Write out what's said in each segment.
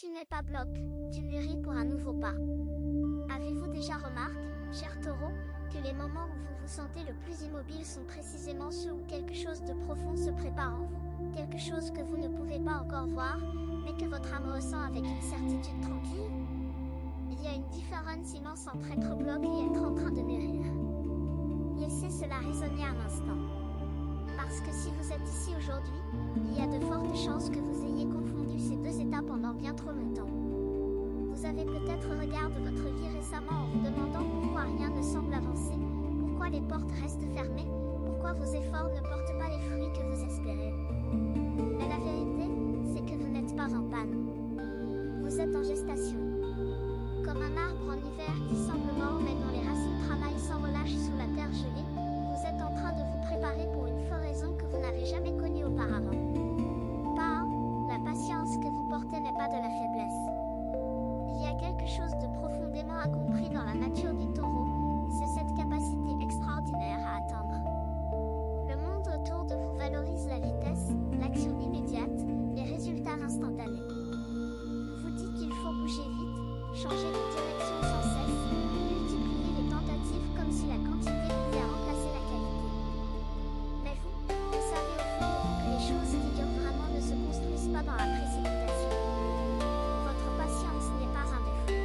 Tu n'es pas bloc, tu mûris pour un nouveau pas. Avez-vous déjà remarqué, cher taureau, que les moments où vous vous sentez le plus immobile sont précisément ceux où quelque chose de profond se prépare en vous, quelque chose que vous ne pouvez pas encore voir, mais que votre âme ressent avec une certitude tranquille? Il y a une différence immense entre être bloc et être en train de mûrir. Laissez cela résonner un instant. Parce que si vous êtes ici aujourd'hui, il y a de fortes chances que vous ayez confondu ces deux états pendant bien trop longtemps. Vous avez peut-être regardé votre vie récemment en vous demandant pourquoi rien ne semble avancer, pourquoi les portes restent fermées, pourquoi vos efforts ne portent pas les fruits que vous espérez. Mais la vérité, c'est que vous n'êtes pas en panne. Vous êtes en gestation. Comme un arbre en hiver qui semble mort mais dont les racines travaillent sans relâche sous la terre gelée, vous êtes en train de vous préparer pour une floraison que vous n'avez jamais connue auparavant. Pas, la patience que vous portez n'est pas de la faiblesse. Il y a quelque chose de profondément incompris dans la nature du taureau, c'est cette capacité extraordinaire à attendre. Le monde autour de vous valorise la vitesse, l'action immédiate, les résultats instantanés. Vous vous dites qu'il faut bouger vite, changer de direction sans cesse, multiplier les tentatives comme si la quantité pouvait remplacer la qualité. Mais vous savez au fond de vous que les choses qui durent vraiment ne se construisent pas dans la précipitation. Votre patience n'est pas un défaut.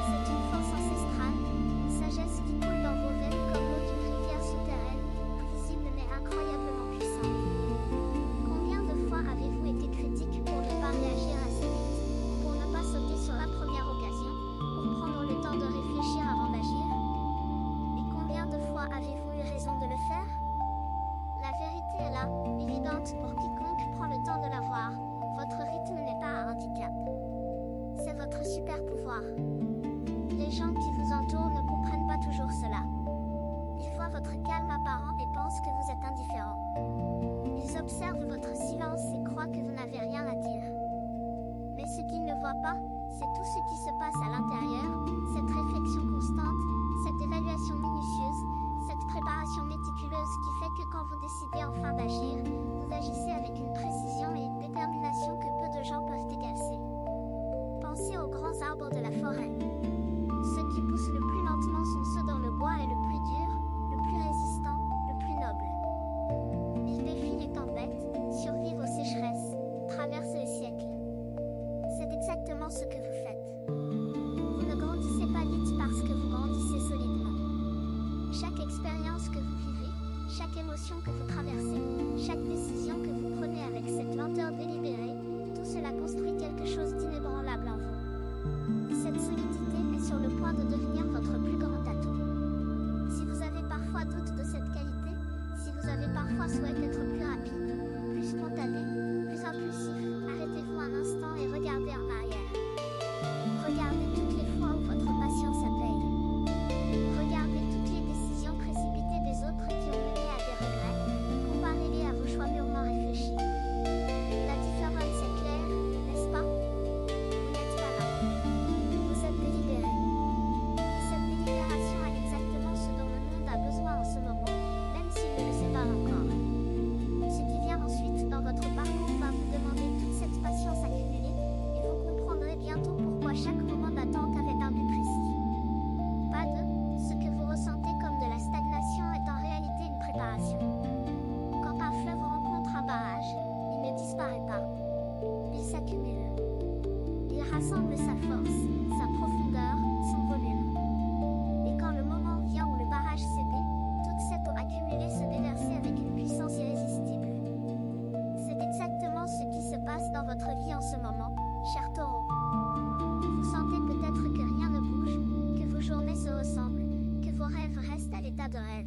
C'est une force ancestrale, une sagesse qui coule dans vos veines comme l'eau d'une rivière souterraine, invisible mais incroyablement puissante. Combien de fois avez-vous été critique pour ne pas réagir assez vite, pour ne pas sauter sur la première occasion, pour prendre le temps de réfléchir avant d'agir? Et combien de fois avez-vous eu raison de le faire? La vérité est là, évidente pour quiconque prend le temps de la voir. Votre rythme n'est pas un handicap. C'est votre super pouvoir. Les gens qui vous entourent ne comprennent pas toujours cela. Ils voient votre calme apparent et pensent que vous êtes indifférent. Ils observent votre silence et croient que vous n'avez rien à dire. Mais ce qu'ils ne voient pas, c'est tout ce qui se passe à l'intérieur, cette réflexion constante, cette évaluation minutieuse, cette préparation méticuleuse qui fait que quand vous décidez enfin d'agir, vous agissez avec une précision et une détermination que peu de gens peuvent égalcer. Pensez aux grands arbres de la forêt. Ceux qui poussent le plus lentement sont ceux dont le bois est le plus dur, le plus résistant, le plus noble. Ils défient les tempêtes, survivent aux sécheresses, traversent les siècles. C'est exactement ce que vous faites. Vous ne grandissez pas vite parce que vous grandissez solidement. Chaque expérience que vous vivez, chaque émotion que vous traversez, chaque décision que vous prenez avec cette lenteur délibérée, tout cela construit quelque chose d'inébranlable en vous. Cette solidité est sur le point de devenir votre plus grand atout. Si vous avez parfois doute de cette qualité, si vous avez parfois souhaité être plus rapide, plus spontané, plus impulsif, arrêtez-vous un instant et regardez en arrière. Regardez toutes les fois où votre patience a payé. Regardez toutes les décisions précipitées des autres qui ont mené à des regrets, comparez-les à vos choix mûrement réfléchis. La différence est claire, n'est-ce pas? Vous n'êtes pas là. Vous êtes délibéré. Cette délibération est exactement ce dont le monde a besoin en ce moment, même s'il ne le sait pas encore. Ce qui vient ensuite dans votre parcours va vous demander toute cette patience accumulée, et vous comprendrez bientôt pourquoi chaque moment d'attente avait un but précis. Pas de ce que vous ressentez comme de la stagnation est en réalité une préparation. Quand un fleuve rencontre un barrage, il ne disparaît pas. Il s'accumule. Il rassemble sa force, sa profondeur, son volume. Et quand le moment vient où le barrage cédait, toute cette eau accumulée se déversait avec une puissance irrésistible. C'est exactement ce qui se passe dans votre vie en ce moment, cher taureau. Vous sentez peut-être que rien ne bouge, que vos journées se ressemblent, que vos rêves restent à l'état de rêve.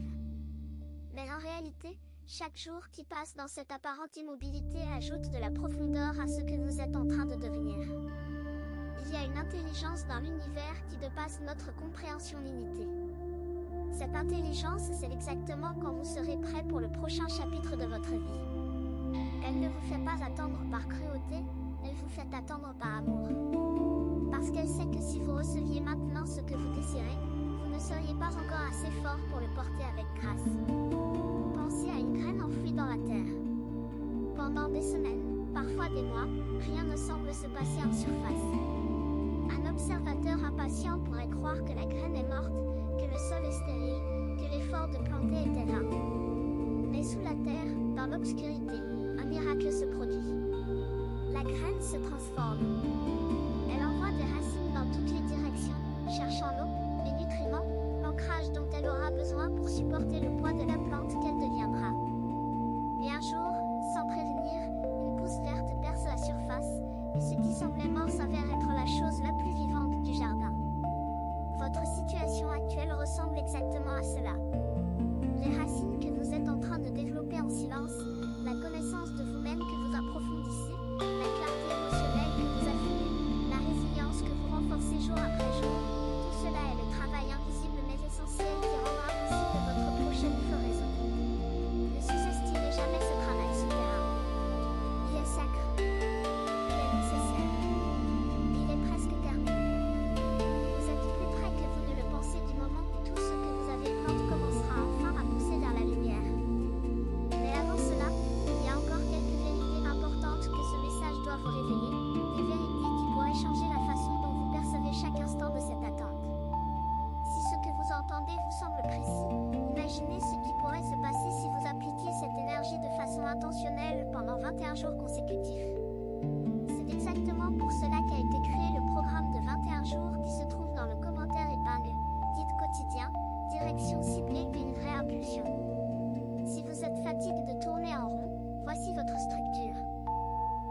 Mais en réalité, chaque jour qui passe dans cette apparente immobilité ajoute de la profondeur à ce que vous êtes en train de devenir. Il y a une intelligence dans l'univers qui dépasse notre compréhension limitée. Cette intelligence, c'est exactement quand vous serez prêt pour le prochain chapitre de votre vie. Elle ne vous fait pas attendre par cruauté, elle vous fait attendre par amour. Parce qu'elle sait que si vous receviez maintenant ce que vous désirez, vous ne seriez pas encore assez fort pour le porter avec grâce. Pensez à une graine enfouie dans la terre. Pendant des semaines, Parfois des mois, rien ne semble se passer en surface. Un observateur impatient pourrait croire que la graine est morte, que le sol est stérile, que l'effort de planter était là. Mais sous la terre, dans l'obscurité, un miracle se produit. La graine se transforme. Elle envoie des racines dans toutes les directions, cherchant l'eau, les nutriments, l'ancrage dont elle aura besoin pour supporter le poids de la plante qu'elle deviendra. Et un jour, sans prévenir, une pousse verte perce la surface, et ce qui semblait mort s'avère être la chose la plus vivante du jardin. Votre situation actuelle ressemble exactement à cela. Les racines que vous êtes en train de développer en silence, la connaissance de vous-même que vous approfondissez, la clarté émotionnelle que vous affinez, la résilience que vous renforcez jour après jour, tout cela est le travail invisible mais essentiel qui rendra possible votre prochaine floraison. Ne sous-estimez jamais ce travail souterrain. Il est sacré. Il est nécessaire. Il est presque terminé. Vous êtes plus près que vous ne le pensez du moment où tout ce que vous avez planté commencera enfin à pousser vers la lumière. Mais avant cela, il y a encore quelques vérités importantes que ce message doit vous réveiller, des vérités qui pourraient changer la façon dont vous percevez chaque instant de cette attente. Si ce que vous entendez vous semble précis, imaginez ce qui pourrait se passer si vous appliquiez cette énergie de façon intentionnelle pendant 21 jours consécutifs. C'est exactement pour cela qu'a été créé le programme de 21 jours qui se trouve dans le commentaire épingle, guide quotidien, direction ciblée et une vraie impulsion. Si vous êtes fatigué de tourner en rond, voici votre structure.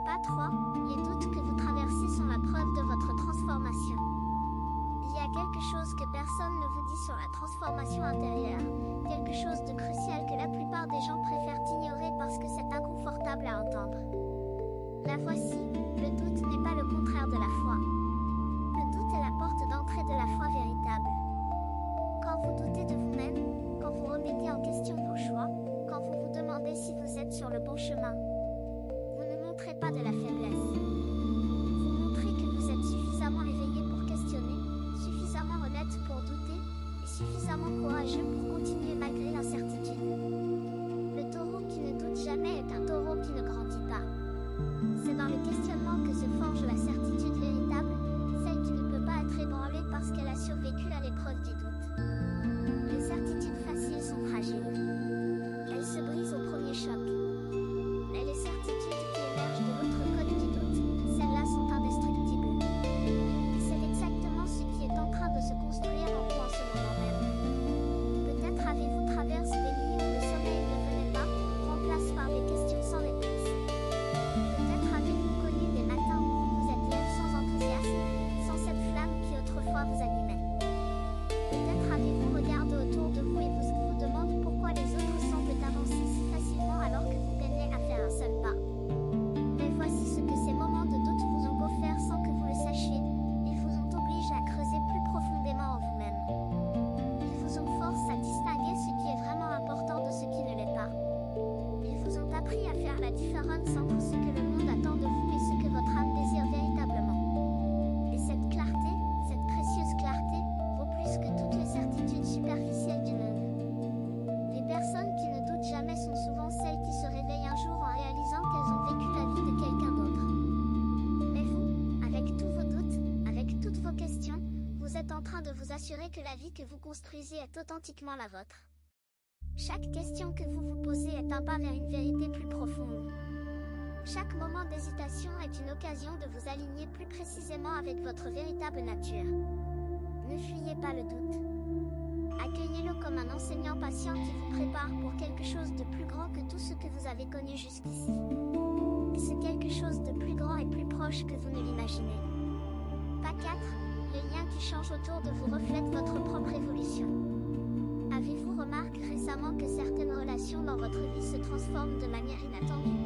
Pas 3, les doutes que vous traversez sont la preuve de votre transformation. Il y a quelque chose que personne ne vous dit sur la transformation intérieure, quelque chose de crucial que la plupart des gens préfèrent ignorer parce que c'est inconfortable à entendre. La voici, le doute n'est pas le contraire de la foi. Le doute est la porte d'entrée de la foi véritable. Quand vous doutez de vous-même, quand vous remettez en question vos choix, quand vous vous demandez si vous êtes sur le bon chemin, vous ne montrez pas de la faiblesse. Vous montrez que vous êtes suffisamment éveillé pour questionner, suffisamment honnête pour douter, et suffisamment courageux pour continuer malgré l'incertitude. Le taureau qui ne doute jamais est un taureau qui ne grandit pas. C'est dans le questionnement que se forge la certitude véritable, celle qui ne peut pas être ébranlée parce qu'elle a survécu à l'épreuve du doute. Les certitudes faciles sont fragiles. Elles se brisent au premier choc. Mais les certitudes qui émergent de l'autre côté du doute, celles-là sont indestructibles. Et c'est exactement ce qui est en train de se construire en vous en ce moment même. Peut-être avez-vous traversé des nuits où le sommeil ne venait pas, remplacé par des questions sans réponse. Peut-être avez-vous connu des matins où vous vous êtes levé sans enthousiasme, sans cette flamme qui autrefois vous animait. Peut-être avez-vous regardé autour de vous et vous demandez pourquoi les autres semblent avancer si facilement alors que vous peinez à faire un seul pas. Mais voici ce que ces moments de doute vous ont offert sans que vous le sachiez. Ils vous ont obligé à creuser plus profondément en vous-même. Ils vous ont forcé à distinguer ce qui est vraiment important de ce qui ne l'est pas. Ils vous ont appris à faire la différence entre ce que le monde attend de vous et ce que votre âme désire véritablement. Et cette clarté, cette précieuse clarté, vaut plus que toutes les certitudes superficielles du monde. Les personnes qui ne doutent jamais sont souvent celles qui se réveillent un jour en réalisant qu'elles ont vécu la vie de quelqu'un d'autre. Mais vous, avec tous vos doutes, avec toutes vos questions, vous êtes en train de vous assurer que la vie que vous construisez est authentiquement la vôtre. Chaque question que vous vous posez est un pas vers une vérité plus profonde. Chaque moment d'hésitation est une occasion de vous aligner plus précisément avec votre véritable nature. Ne fuyez pas le doute. Accueillez-le comme un enseignant patient qui vous prépare pour quelque chose de plus grand que tout ce que vous avez connu jusqu'ici. Et ce quelque chose de plus grand et plus proche que vous ne l'imaginez. Pas 4, les liens qui changent autour de vous reflètent votre propre évolution. Avez-vous remarqué récemment que certaines relations dans votre vie se transforment de manière inattendue?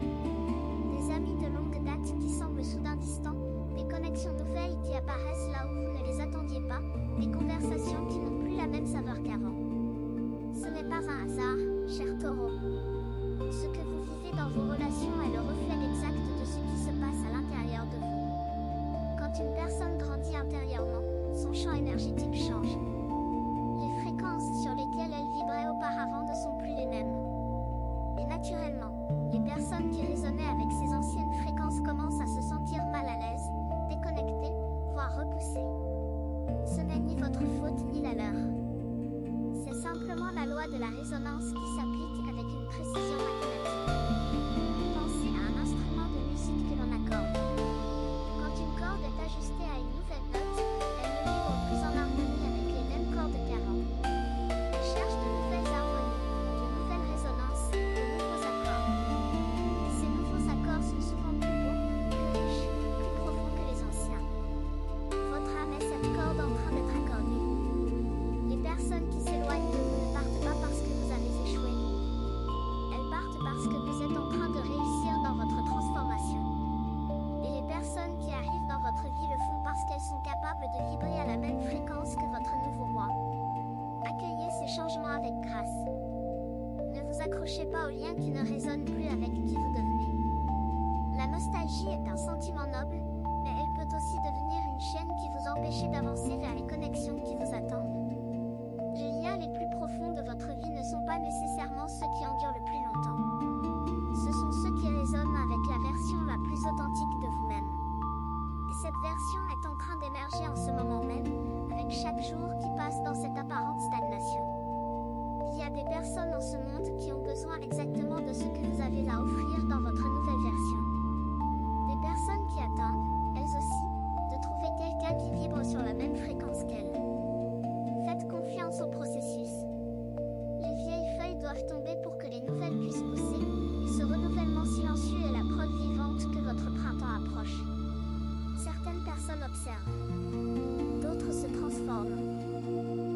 Des amis de longue date qui semblent soudain distants, des connexions nouvelles qui apparaissent là où vous ne les attendiez pas, des conversations qui n'ont plus la même saveur qu'avant. Ce n'est pas un hasard, cher taureau. Ce que vous vivez dans vos relations est le reflet exact de ce qui se passe à l'intérieur de vous. Quand une personne grandit intérieurement, son champ énergétique change. Les fréquences sur lesquelles elle vibrait auparavant ne sont plus les mêmes. Et naturellement, Les personnes qui résonnaient avec ces anciennes fréquences commencent à se sentir mal à l'aise, déconnectées, voire repoussées. Ce n'est ni votre faute ni la leur. C'est simplement la loi de la résonance qui s'applique avec une précision mathématique. Pensez à un instrument de musique que l'on accorde. Quand une corde est ajustée à une nouvelle note, elle ne vibre plus en harmonie avec les mêmes cordes qu'avant. Elle cherche de nouvelles harmonies, de nouvelles résonances, de nouveaux accords. Ces nouveaux accords sont souvent plus beaux, plus riches, plus profonds que les anciens. Votre âme est cette corde en train d'être accordée. Les personnes qui s'éloignent de vous ne partent pas parce que vous avez échoué. Elles partent parce que vous êtes en train de réussir dans votre transformation. Et les personnes qui arrivent dans votre vie le font parce qu'elles sont capables de vibrer à la même fréquence que votre nouveau roi. Accueillez ces changements avec grâce. Ne vous accrochez pas aux liens qui ne résonnent plus avec qui vous devenez. La nostalgie est un sentiment noble, mais elle peut aussi devenir une chaîne qui vous empêche d'avancer vers les connexions qui vous attendent. Les liens les plus profonds de votre vie ne sont pas nécessairement ceux qui endurent le plus longtemps. Ce sont ceux qui résonnent avec la version la plus authentique de vous-même. Et cette version est en train d'émerger en ce moment même, avec chaque jour qui passe dans cette apparente stagnation. Il y a des personnes en ce monde qui ont besoin exactement de ce que vous avez à offrir dans votre nouvelle version. Des personnes qui attendent, elles aussi, de trouver quelqu'un qui vibre sur la même fréquence qu'elles. Faites confiance au processus. Les vieilles feuilles doivent tomber pour que les nouvelles puissent pousser, et ce renouvellement silencieux est la preuve vivante que votre printemps approche. Certaines personnes observent, d'autres se transforment.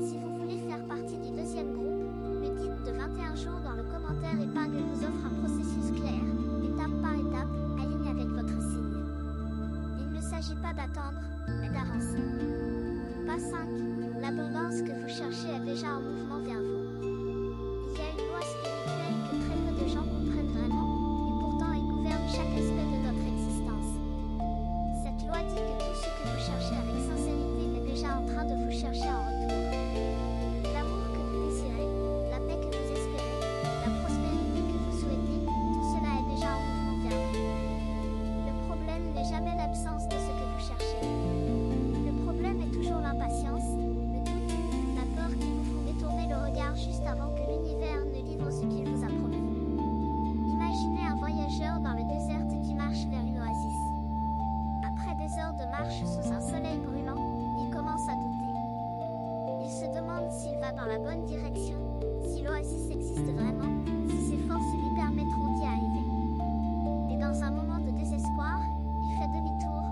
Si vous voulez faire partie du deuxième groupe, le guide de 21 jours dans le commentaire épingle vous offre un processus clair, étape par étape, aligné avec votre signe. Il ne s'agit pas d'attendre, mais d'avancer. Pas 5. L'abondance que vous cherchez est déjà en mouvement vers vous. Il y a une loi spirituelle que très peu de gens comprennent vraiment, et pourtant elle gouverne chaque aspect de notre existence. Cette loi dit que tout ce que vous cherchez avec sincérité est déjà en train de vous chercher en retour. L'amour que vous désirez, la paix que vous espérez, la prospérité que vous souhaitez, tout cela est déjà en mouvement vers vous. Le problème n'est jamais l'absence de ce que vous cherchez. Le problème est toujours l'impatience, le doute, la peur qui vous font détourner le regard juste avant que l'univers ne livre ce qu'il vous a promis. Imaginez un voyageur dans le désert qui marche vers une oasis. Après des heures de marche sous un soleil brûlant, il commence à douter. Il se demande s'il va dans la bonne direction, si l'oasis existe vraiment, si ses forces lui permettront d'y arriver. Et dans un moment de désespoir, il fait demi-tour,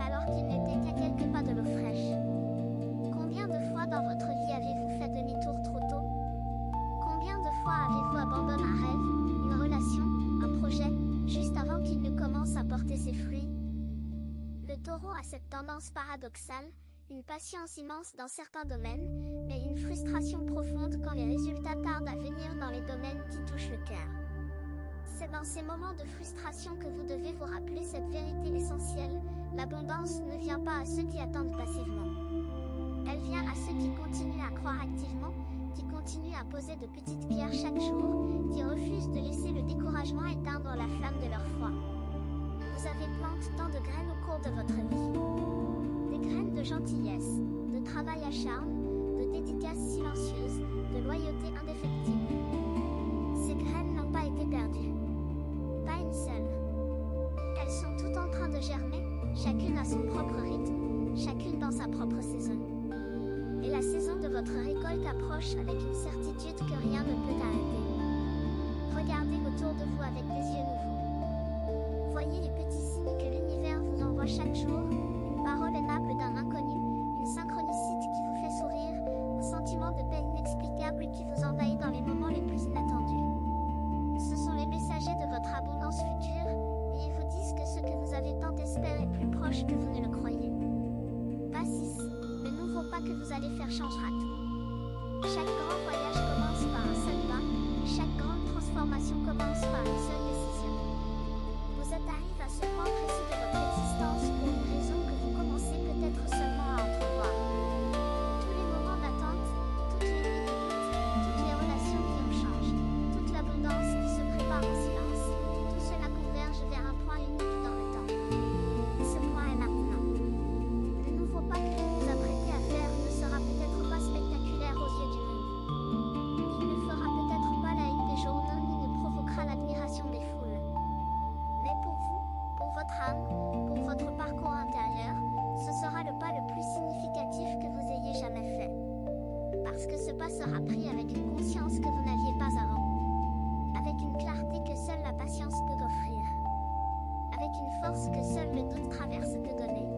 alors qu'il n'était qu'à quelques pas de l'eau fraîche. Combien de fois dans votre vie avez-vous fait demi-tour trop tôt? Combien de fois avez-vous abandonné un rêve, une relation, un projet, juste avant qu'il ne commence à porter ses fruits? Le taureau a cette tendance paradoxale, une patience immense dans certains domaines, mais une frustration profonde quand les résultats tardent à venir dans les domaines qui touchent le cœur. C'est dans ces moments de frustration que vous devez vous rappeler cette vérité essentielle: l'abondance ne vient pas à ceux qui attendent passivement. Elle vient à ceux qui continuent à croire activement, qui continuent à poser de petites pierres chaque jour, qui refusent de laisser le découragement éteindre la flamme de leur foi. Vous avez planté tant de graines au cours de votre vie. Des graines de gentillesse, de travail acharné, de dédicace silencieuse, de loyauté indéfectible. Ces graines n'ont pas été perdues. Pas une seule. Elles sont toutes en train de germer, chacune à son propre rythme, chacune dans sa propre saison. Et la saison de votre récolte approche avec une certitude que rien ne peut arrêter. Regardez autour de vous avec des yeux nouveaux. Voyez les petits signes que l'univers vous envoie chaque jour, une parole aimable d'un inconnu, une synchronicité qui vous fait sourire, un sentiment de paix inexplicable qui vous envahit dans les moments les plus inattendus. Ce sont les messagers de votre abondance future, et ils vous disent que ce que vous avez tant espéré est plus proche que vous ne le croyez. Pas 6. Le nouveau pas que vous allez faire changera tout. Chaque grand voyage commence par un seul pas, chaque grande transformation commence par une seule décision. Vous êtes arrivé à ce point précis de votre existence pour une raison que vous commencez peut-être seulement à entrevoir. Tous les moments d'attente, toutes les nuits de doute, toutes les relations qui en changent, toute l'abondance qui se prépare en silence, que ce pas sera pris avec une conscience que vous n'aviez pas avant, avec une clarté que seule la patience peut offrir, avec une force que seul le doute traverse peut donner.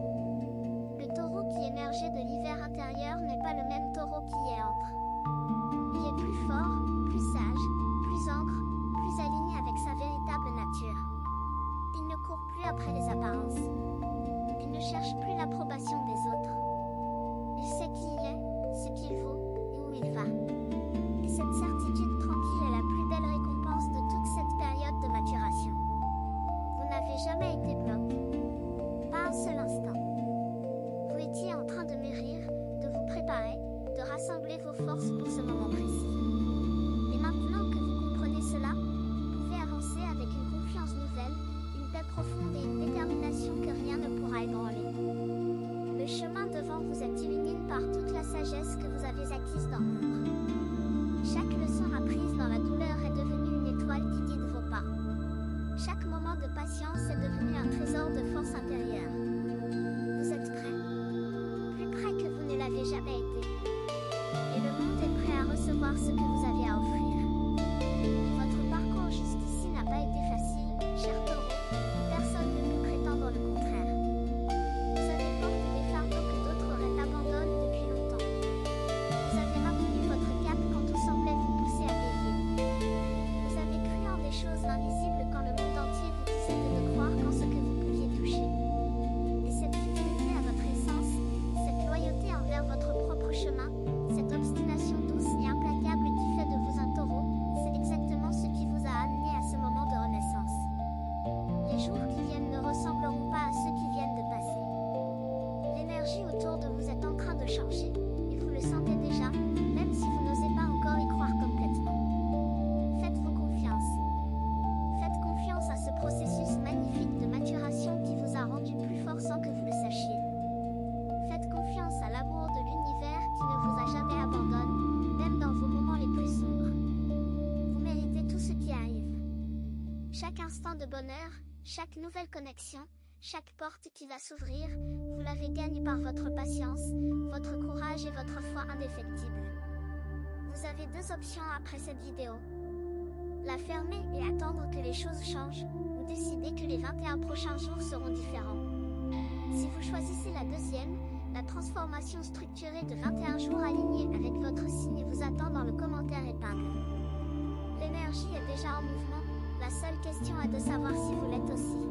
Le taureau qui émergeait de l'hiver intérieur n'est pas le même taureau qui y entre. Il est plus fort, plus sage, plus ancre, plus aligné avec sa véritable nature. Il ne court plus après les apparences. Il ne cherche plus l'approbation des autres. Il sait qui il est, ce qu'il vaut et où il va. Et cette certitude tranquille est la plus belle récompense de toute cette période de maturation. Vous n'avez jamais été bloc. Pas un seul instant. Vous étiez en train de mûrir, de vous préparer, de rassembler vos forces pour ce moment précis. Et maintenant que vous comprenez cela, vous pouvez avancer avec une confiance nouvelle, une paix profonde et une détermination que rien ne pourra ébranler. Le chemin devant vous est illumine par toute la sagesse que vous avez acquise dans l'ombre. Chaque leçon apprise dans la douleur est devenue une étoile qui guide vos pas. Chaque moment de patience est devenu un trésor de force intérieure. Vous êtes prêts? Plus près que vous ne l'avez jamais été. Et le monde est prêt à recevoir ce que vous avez à offrir. Votre parcours jusqu'ici n'a pas été facile, cher taureau, et personne ne peut prétendre le contraire. Vous avez porté des fardeaux que d'autres auraient abandonnés depuis longtemps. Vous avez maintenu votre cap quand tout semblait vous pousser à dévier. Vous avez cru en des choses invisibles quand le monde entier vous disait de croire qu'en ce que vous pouviez toucher. Et cette fidélité à votre essence, cette loyauté envers votre propre chemin, cette obstination douce et implacable qui fait de vous un taureau, c'est exactement ce qui vous a amené à ce moment de renaissance. Les jours qui viennent ne ressembleront pas à ceux qui viennent de passer. L'énergie autour de vous est en train de changer, et vous le sentez déjà, même si vous n'osez pas encore y croire complètement. Faites-vous confiance. Faites confiance à ce processus magnifique de maturation qui vous a rendu plus fort sans que vous le sachiez. Faites confiance à l'amour de l'univers qui ne vous a jamais abandonné, même dans vos moments les plus sombres. Vous méritez tout ce qui arrive. Chaque instant de bonheur, chaque nouvelle connexion, chaque porte qui va s'ouvrir, vous l'avez gagné par votre patience, votre courage et votre foi indéfectible. Vous avez deux options après cette vidéo. La fermer et attendre que les choses changent, ou décider que les 21 prochains jours seront différents. Si vous choisissez la deuxième, la transformation structurée de 21 jours alignée avec votre signe vous attend dans le commentaire épingle. L'énergie est déjà en mouvement, la seule question est de savoir si vous l'êtes aussi.